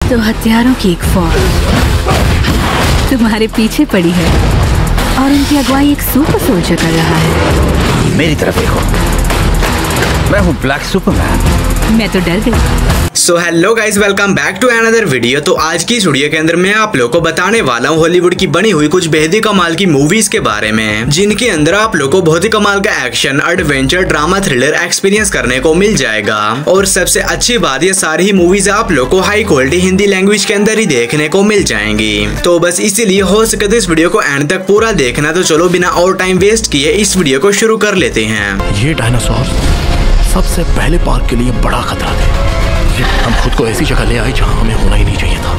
तो हथियारों की एक फौज तुम्हारे पीछे पड़ी है और उनकी अगुवाई एक सुपर सोल्जर कर रहा है। मेरी तरफ देखो, मैं हूँ ब्लैक सुपरमैन। मैं तो डर गई। So hello guys, welcome back to another video. तो आज की इस वीडियो के अंदर मैं आप लोगों को बताने वाला हूँ हॉलीवुड की बनी हुई कुछ बेहद ही कमाल की मूवीज के बारे में, जिनके अंदर आप लोगों को बहुत ही कमाल का action, adventure, drama, thriller experience करने को मिल जाएगा। और सबसे अच्छी बात, ये सारी ही मूवीज आप लोगों को हाई क्वालिटी हिंदी लैंग्वेज के अंदर ही देखने को मिल जाएंगी। तो बस इसीलिए हो सके तो इस वीडियो को एंड तक पूरा देखना। तो चलो बिना और टाइम वेस्ट किए इस वीडियो को शुरू कर लेते हैं। ये डायनासोर सबसे पहले पार्क के लिए बड़ा खतरा थे। हम खुद को ऐसी जगह ले आए जहां हमें होना ही नहीं चाहिए था।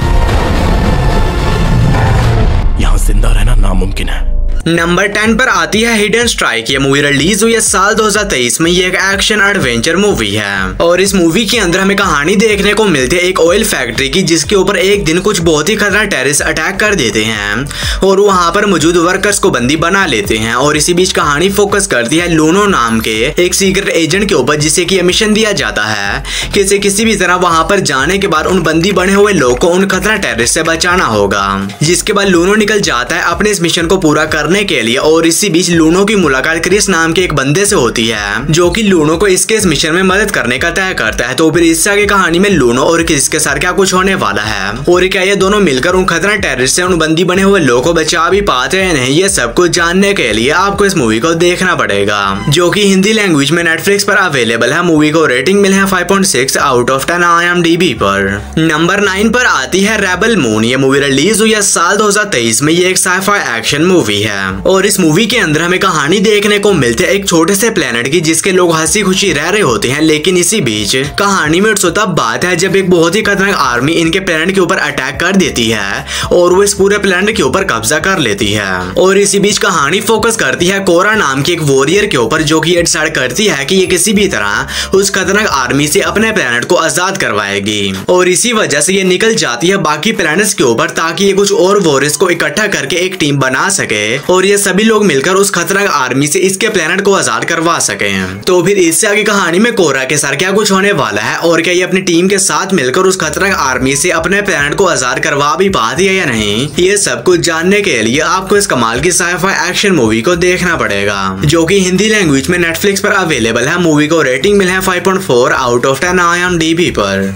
यहां जिंदा रहना नामुमकिन है। नंबर 10 पर आती है हिडन स्ट्राइक। ये मूवी रिलीज हुई है साल 2023 में। ये एक एक्शन एडवेंचर मूवी है और इस मूवी के अंदर हमें कहानी देखने को मिलती है एक ऑयल फैक्ट्री की, जिसके ऊपर एक दिन कुछ बहुत ही खतरनाक टेररिस्ट अटैक कर देते हैं और वहां पर मौजूद वर्कर्स को बंदी बना लेते हैं। और इसी बीच कहानी फोकस करती है लूनो नाम के एक सीक्रेट एजेंट के ऊपर, जिसे की मिशन दिया जाता है कि किसी भी तरह वहां पर जाने के बाद उन बंदी बने हुए लोग को उन खतरनाक टेररिस्ट से बचाना होगा। जिसके बाद लूनो निकल जाता है अपने इस मिशन को पूरा करने के लिए। और इसी बीच लूनो की मुलाकात क्रिस नाम के एक बंदे से होती है, जो कि लूनो को इसके इस मिशन में मदद करने का तय करता है। तो फिर इससे आगे कहानी में लूनो और क्रिस के साथ क्या कुछ होने वाला है और क्या ये दोनों मिलकर उन खतरनाक टेररिस्ट से उन बंदी बने हुए लोगों को बचा भी पाते हैं नहीं, ये सब कुछ जानने के लिए आपको इस मूवी को देखना पड़ेगा, जो कि हिंदी लैंग्वेज में नेटफ्लिक्स पर अवेलेबल है। मूवी को रेटिंग मिले है 5.6 आउट ऑफ 10 IMDb पर। नंबर 9 पर आती है रेबल मून। ये मूवी रिलीज हुई है साल 2023 में। ये एक साइफाई एक्शन मूवी है और इस मूवी के अंदर हमें कहानी देखने को मिलती है एक छोटे से प्लेनेट की, जिसके लोग हंसी खुशी रह रहे होते हैं। लेकिन इसी बीच कहानी में तब बात है जब एक बहुत ही खतरनाक आर्मी इनके प्लेनेट के ऊपर अटैक कर देती है और वो इस पूरे प्लेनेट के ऊपर कब्जा कर लेती है। और इसी बीच कहानी फोकस करती है कोरा नाम की एक वॉरियर के ऊपर, जो कि ये डिसाइड करती है कि ये किसी भी तरह उस खतरनाक आर्मी से अपने प्लेनेट को आजाद करवाएगी। और इसी वजह से ये निकल जाती है बाकी प्लेनेट्स के ऊपर, ताकि ये कुछ और वॉरियर्स को इकट्ठा करके एक टीम बना सके और ये सभी लोग मिलकर उस खतरनाक आर्मी से इसके प्लेनेट को आजाद करवा सके। तो फिर इससे आगे कहानी में कोरा के साथ क्या कुछ होने वाला है और क्या ये अपनी टीम के साथ मिलकर उस खतरनाक आर्मी से अपने प्लेनेट को आजाद करवा भी पाती है या नहीं, ये सब कुछ जानने के लिए आपको इस कमाल की साइफाई एक्शन मूवी को देखना पड़ेगा, जो कि हिंदी लैंग्वेज में नेटफ्लिक्स पर अवेलेबल है। मूवी को रेटिंग मिले है 5.4 आउट ऑफ 10 IMDb पर।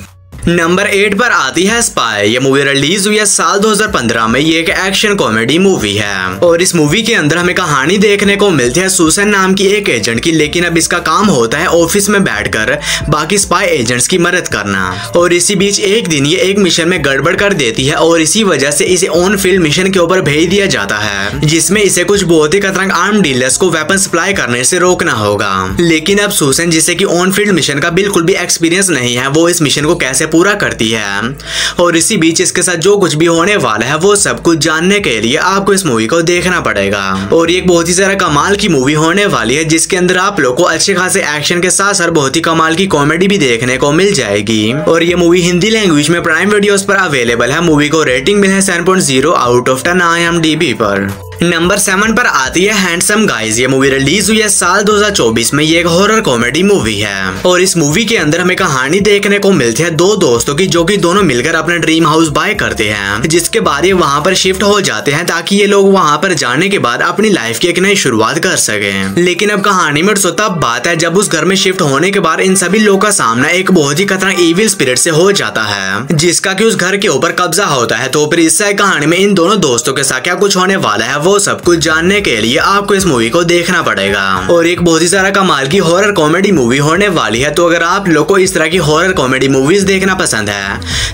नंबर 8 पर आती है स्पाई। ये मूवी रिलीज हुई है साल 2015 में। ये एक एक्शन कॉमेडी मूवी है और इस मूवी के अंदर हमें कहानी देखने को मिलती है सुसन नाम की एक एजेंट की, लेकिन अब इसका काम होता है ऑफिस में बैठकर बाकी स्पाई एजेंट्स की मदद करना। और इसी बीच एक दिन ये एक मिशन में गड़बड़ कर देती है और इसी वजह से इसे ऑन फील्ड मिशन के ऊपर भेज दिया जाता है, जिसमें इसे कुछ बहुत ही खतरनाक आर्म डीलर्स को वेपन सप्लाई करने से रोकना होगा। लेकिन अब सुसन, जिसे की ऑन फील्ड मिशन का बिल्कुल भी एक्सपीरियंस नहीं है, वो इस मिशन को कैसे पूरा करती है। और इसी बीच इसके साथ जो कुछ भी होने वाला है वो सब कुछ जानने के लिए आपको इस मूवी को देखना पड़ेगा। और ये एक बहुत ही ज्यादा कमाल की मूवी होने वाली है, जिसके अंदर आप लोग को अच्छे खासे एक्शन के साथ साथ बहुत ही कमाल की कॉमेडी भी देखने को मिल जाएगी। और ये मूवी हिंदी लैंग्वेज में प्राइम वीडियोस पर अवेलेबल है। मूवी को रेटिंग मिले है 7.0 आउट ऑफ 10 IMDb पर। नंबर 7 पर आती है हैंडसम गाइज। ये मूवी रिलीज हुई है साल 2024 में। ये एक हॉरर कॉमेडी मूवी है और इस मूवी के अंदर हमें कहानी देखने को मिलती है दो दोस्तों की, जो कि दोनों मिलकर अपना ड्रीम हाउस बाय करते हैं, जिसके बाद ये वहां पर शिफ्ट हो जाते हैं ताकि ये लोग वहां पर जाने के बाद अपनी लाइफ की एक नई शुरुआत कर सके। लेकिन अब कहानी में तब बात है जब उस घर में शिफ्ट होने के बाद इन सभी लोगों का सामना एक बहुत ही खतरनाक इविल स्पिरिट से हो जाता है, जिसका कि उस घर के ऊपर कब्जा होता है। तो फिर इससे कहानी में इन दोनों दोस्तों के साथ क्या कुछ होने वाला है वो सब कुछ जानने के लिए आपको इस मूवी को देखना पड़ेगा। और एक बहुत ही सारा कमाल की हॉरर कॉमेडी मूवी होने वाली है। तो अगर आप लोग को इस तरह की हॉरर कॉमेडी मूवीज देखना पसंद है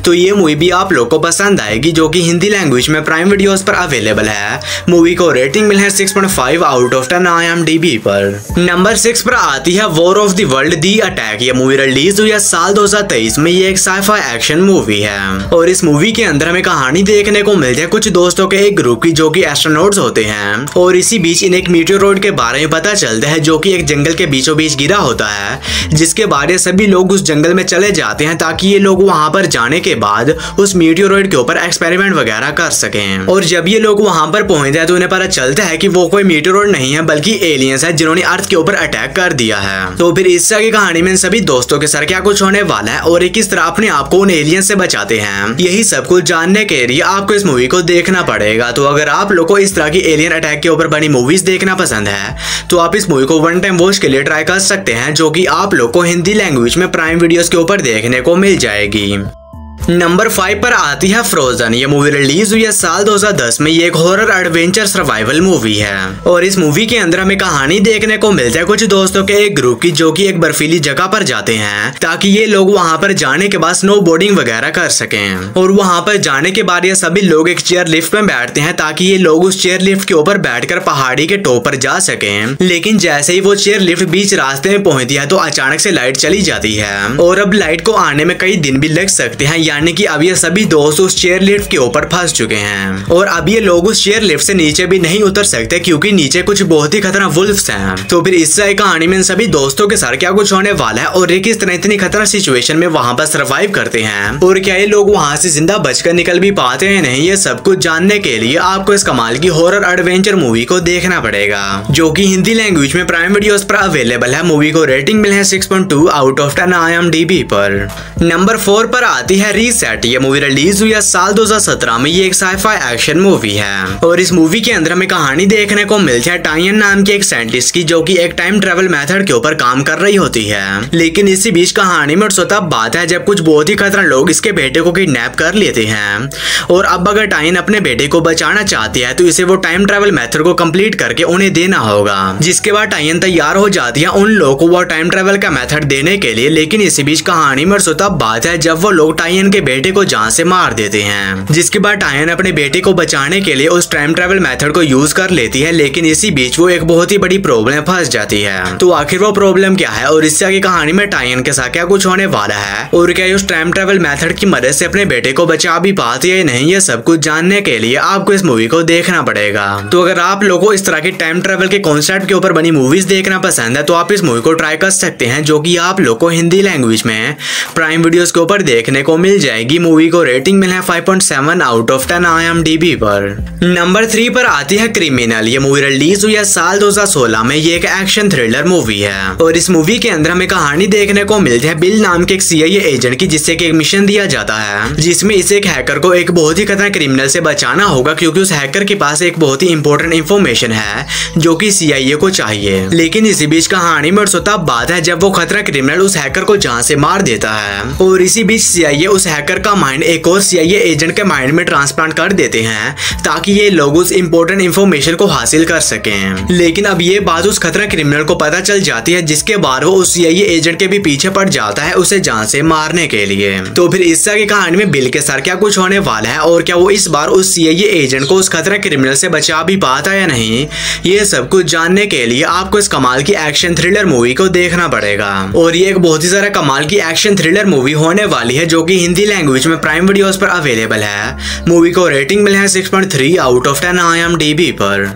तो ये मूवी भी आप लोग को पसंद आएगी, जो कि हिंदी लैंग्वेज में प्राइम वीडियोस पर अवेलेबल है। मूवी को रेटिंग मिली है 6.5 आउट ऑफ 10 IMDb पर। नंबर 6 पर आती है war of the world the attack. ये मूवी रिलीज हुई है साल 2023 में। ये एक साइफाई एक्शन मूवी है और इस मूवी के अंदर हमें कहानी देखने को मिलती है कुछ दोस्तों के एक ग्रुप की, जो कि एस्ट्रोनॉट्स होते हैं और इसी बीच इन एक मीटियोरॉइड के बारे में पता चलता है जो कि एक जंगल के बीचों बीच गिरा होता है, जिसके बाद सभी लोग उस जंगल में चले जाते हैं ताकि ये लोग वहां पर जाने के बाद उस मीटियोरॉइड के ऊपर एक्सपेरिमेंट वगैरह कर सकें। और जब ये लोग वहां पर पहुंचते हैं तो उन्हें पता चलता है कि वो कोई मीटियोरॉइड नहीं है बल्कि एलियंस है जिन्होंने अर्थ के ऊपर अटैक कर दिया है। तो फिर इस तरह की कहानी में इन सभी दोस्तों के साथ क्या कुछ होने वाला है और किस तरह अपने आप को उन एलियंस से बचाते हैं, यही सब कुछ जानने के लिए आपको इस मूवी को देखना पड़ेगा। तो अगर आप लोग को इस तरह की एलियन अटैक के ऊपर बनी मूवीज देखना पसंद है तो आप इस मूवी को वन टाइम वॉच के लिए ट्राई कर सकते हैं, जो कि आप लोग को हिंदी लैंग्वेज में प्राइम वीडियोस के ऊपर देखने को मिल जाएगी। नंबर 5 पर आती है फ्रोजन। ये मूवी रिलीज हुई है साल 2010 में। ये एक हॉरर एडवेंचर सर्वाइवल मूवी है और इस मूवी के अंदर हमें कहानी देखने को मिलता है कुछ दोस्तों के एक ग्रुप की, जो कि एक बर्फीली जगह पर जाते हैं ताकि ये लोग वहां पर जाने के बाद स्नो बोर्डिंग वगैरह कर सकें। और वहां पर जाने के बाद ये सभी लोग एक चेयर लिफ्ट में बैठते हैं ताकि ये लोग उस चेयर लिफ्ट के ऊपर बैठकर पहाड़ी के टॉप पर जा सकें। लेकिन जैसे ही वो चेयर लिफ्ट बीच रास्ते में पहुंचती है तो अचानक से लाइट चली जाती है और अब लाइट को आने में कई दिन भी लग सकते हैं, यानी कि अब ये सभी दोस्त उस चेयर लिफ्ट के ऊपर फंस चुके हैं और अब ये लोग उस चेयर लिफ्ट से नीचे भी नहीं उतर सकते क्योंकि नीचे कुछ बहुत ही खतरनाक वुल्फ्स हैं। तो फिर इस तरह कहानी में इन सभी दोस्तों के साथ क्या कुछ होने वाला है और ये किस तरह इतनी खतरनाक सिचुएशन में वहां पर सर्वाइव करते हैं और क्या ये लोग वहां से जिंदा बचकर निकल भी पाते हैं नहीं, ये सब कुछ जानने के लिए आपको इस कमाल की हॉरर एडवेंचर मूवी को देखना पड़ेगा, जो कि हिंदी लैंग्वेज में प्राइम वीडियोस पर अवेलेबल है। मूवी को रेटिंग मिले है 6.2 आउट ऑफ 10 IMDb पर। नंबर 4 पर आती है रीसेट। ये मूवी रिलीज हुई है साल 2017 में। ये एक साइफाई एक्शन मूवी है और इस मूवी के अंदर हमें कहानी देखने को मिलती है टायन नाम के एक साइंटिस्ट की, जो कि एक टाइम ट्रेवल मेथड के ऊपर काम कर रही होती है। लेकिन इसी बीच कहानी में तब बात है जब कुछ बहुत ही खतरनाक लोग इसके बेटे को किडनैप कर लेते हैं और अब अगर टायन अपने बेटे को बचाना चाहती है तो इसे वो टाइम ट्रेवल मेथड को कंप्लीट करके उन्हें देना होगा, जिसके बाद टायन तैयार हो जाती है उन लोगों को वो टाइम ट्रेवल का मेथड देने के लिए। लेकिन इसी बीच कहानी में तब बात है जब वो लोग टायन के बेटे को जान से मार देते हैं, जिसके बाद टायन अपने बेटे को बचाने के लिए उस टाइम ट्रेवल मेथड को यूज कर लेती है। लेकिन इसी बीच वो एक बहुत ही बड़ी प्रॉब्लम फंस जाती है। तो आखिर वो प्रॉब्लम क्या है और इससे आगे कहानी में टायन के साथ क्या कुछ होने वाला है और क्या उस टाइम ट्रेवल मेथड की मदद से अपने बेटे को बचा भी पाती है नहीं, ये सब कुछ जानने के लिए आपको इस मूवी को देखना पड़ेगा। तो अगर आप लोगों को इस तरह की टाइम ट्रेवल के कॉन्सेप्ट के ऊपर बनी मूवीज देखना पसंद है तो आप इस मूवी को ट्राई कर सकते हैं, जो कि आप लोग को हिंदी लैंग्वेज में प्राइम वीडियोस के ऊपर देखने को मिल जाएगी। मूवी को रेटिंग मिला है 5.7 आउट ऑफ 10 IMDb पर। नंबर 3 पर आती है क्रिमिनल। ये मूवी रिलीज हुई है साल 2016 में। ये एक एक्शन थ्रिलर मूवी है और इस मूवी के अंदर हमें कहानी देखने को मिलती है बिल नाम के एक CIA एजेंट की, जिससे कि एक मिशन दिया जाता है जिसमें इसे एक हैकर को एक बहुत ही खतरनाक क्रिमिनल से बचाना होगा, क्योंकि उस हैकर के पास एक बहुत ही इंपॉर्टेंट इंफॉर्मेशन है जो कि CIA को चाहिए। लेकिन इसी बीच कहानी में तब बात है जब वो खतरनाक क्रिमिनल उस हैकर को जान से मार देता है और इसी बीच CIA उस हैकर का माइंड एक और CIA एजेंट के माइंड में ट्रांसप्लांट कर देते हैं ताकि ये लोग उस इंपॉर्टेंट इंफॉर्मेशन को हासिल कर सकें। लेकिन अब ये बात उस खतरनाक क्रिमिनल को पता चल जाती है, जिसके बाद वो उस CIA एजेंट के भी पीछे पड़ जाता है उसे जान से मारने के लिए। तो फिर इस तरह की कहानी में बिल के साथ क्या कुछ होने वाला है और क्या वो इस बार उस CIA एजेंट को उस खतरनाक क्रिमिनल से बचा भी पाता है या नहीं, ये सब कुछ जानने के लिए आपको इस कमाल की एक्शन थ्रिलर मूवी को देखना पड़ेगा। और ये एक बहुत ही ज्यादा कमाल की एक्शन थ्रिलर मूवी होने वाली है, जो कि हिंदी लैंग्वेज में प्राइम वीडियोस पर अवेलेबल है। मूवी को रेटिंग मिला है 6.3 आउट ऑफ 10 IMDb पर।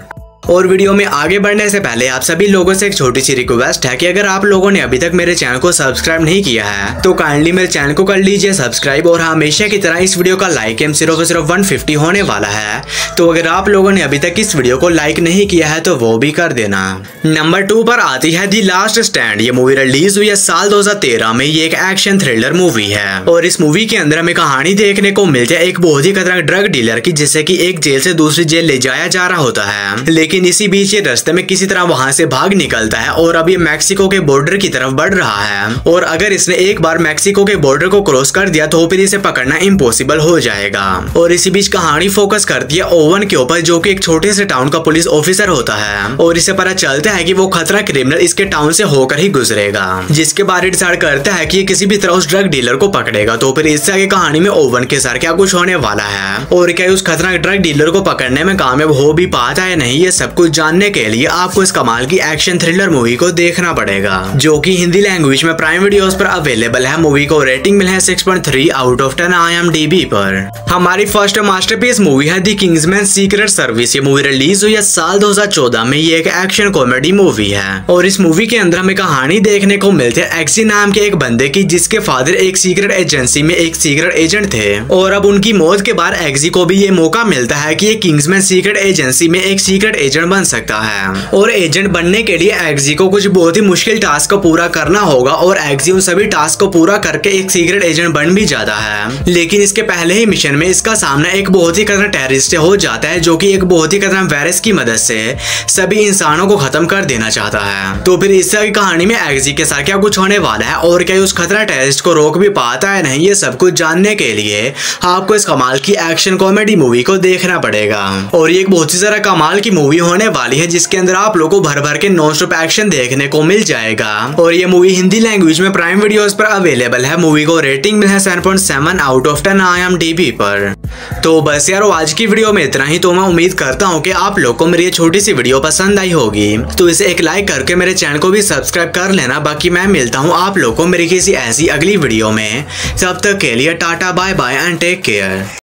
और वीडियो में आगे बढ़ने से पहले आप सभी लोगों से एक छोटी सी रिक्वेस्ट है कि अगर आप लोगों ने अभी तक मेरे चैनल को सब्सक्राइब नहीं किया है तो काइंडली मेरे चैनल को कर लीजिए सब्सक्राइब। और हमेशा की तरह इस वीडियो का लाइक एम सिर्फ 150 होने वाला है, तो अगर आप लोगों ने अभी तक इस वीडियो को लाइक नहीं किया है तो वो भी कर देना। नंबर 2 पर आती है द लास्ट स्टैंड। ये मूवी रिलीज हुई है साल 2013 में। ये एक एक्शन थ्रिलर मूवी है और इस मूवी के अंदर हमें कहानी देखने को मिलती है एक बहुत ही खतरनाक ड्रग डीलर की, जिसे कि एक जेल से दूसरी जेल ले जाया जा रहा होता है। लेकिन इसी बीच ये रास्ते में किसी तरह वहां से भाग निकलता है और अब ये मैक्सिको के बॉर्डर की तरफ बढ़ रहा है। और अगर इसने एक बार मैक्सिको के बॉर्डर को क्रॉस कर दिया तो फिर इसे पकड़ना इम्पॉसिबल हो जाएगा। और इसी बीच कहानी फोकस करती है ओवन के ऊपर, जो कि एक छोटे से टाउन का पुलिस ऑफिसर होता है और इसे पता चलता है कि वो खतरा क्रिमिनल इसके टाउन से होकर ही गुजरेगा, जिसके बाद डिसाइड करता है कि ये किसी भी तरह उस ड्रग डीलर को पकड़ेगा। तो फिर इससे आगे कहानी में ओवन के साथ क्या कुछ होने वाला है और क्या उस खतरनाक ड्रग डीलर को पकड़ने में कामयाब हो भी पाता है नहीं, ये सब कुछ जानने के लिए आपको इस कमाल की एक्शन थ्रिलर मूवी को देखना पड़ेगा, जो कि हिंदी लैंग्वेज में प्राइम वीडियोस पर अवेलेबल है। मूवी को रेटिंग मिली है 6.3 आउट ऑफ 10 IMDb पर। हमारी फर्स्ट मास्टरपीस मूवी है द किंग्समैन सीक्रेट सर्विस। ये मूवी रिलीज हुई है साल 2014 में। ये एक एक्शन कॉमेडी मूवी है और इस मूवी के अंदर हमें कहानी देखने को मिलती है एक्सी नाम के एक बंदे की, जिसके फादर एक सीक्रेट एजेंसी में एक सीक्रेट एजेंट थे और अब उनकी मौत के बाद एक्सी को भी ये मौका मिलता है कि ये किंग्समैन सीक्रेट एजेंसी में एक सीक्रेट एजेंट बन सकता है। और एजेंट बनने के लिए एक्सी को कुछ बहुत ही मुश्किल टास्क को पूरा करना होगा और एक्सी उन सभी टास्क को पूरा करके एक सीक्रेट एजेंट बन भी जाता है। लेकिन इसके पहले ही मिशन में इसका सामना एक बहुत ही खतरनाक टेररिस्ट हो जाता है, जो कि एक बहुत ही खतरनाक वायरस की मदद से सभी इंसानों को खत्म कर देना चाहता है। तो फिर इस तरह की कहानी में एक्सी के साथ क्या कुछ होने वाला है और क्या उस खतरनाक टेररिस्ट को रोक भी पाता है नहीं, ये सब कुछ जानने के लिए आपको इस कमाल की एक्शन कॉमेडी मूवी को देखना पड़ेगा। और ये एक बहुत ही ज्यादा कमाल की मूवी होने वाली है, जिसके अंदर आप लोगों को भर भर के नॉन स्टॉप एक्शन देखने को मिल जाएगा। और ये मूवी हिंदी लैंग्वेज में प्राइम वीडियोस पर अवेलेबल है। मूवी को रेटिंग मिली है 7.7 आउट ऑफ 10 IMDb पर। तो बस यार आज की वीडियो में इतना ही। तो मैं उम्मीद करता हूँ कि आप लोग को मेरी ये छोटी सी वीडियो पसंद आई होगी, तो इसे एक लाइक करके मेरे चैनल को भी सब्सक्राइब कर लेना। बाकी मैं मिलता हूँ आप लोग को मेरी किसी ऐसी अगली वीडियो में। तब तक के लिए tata bye bye and take care.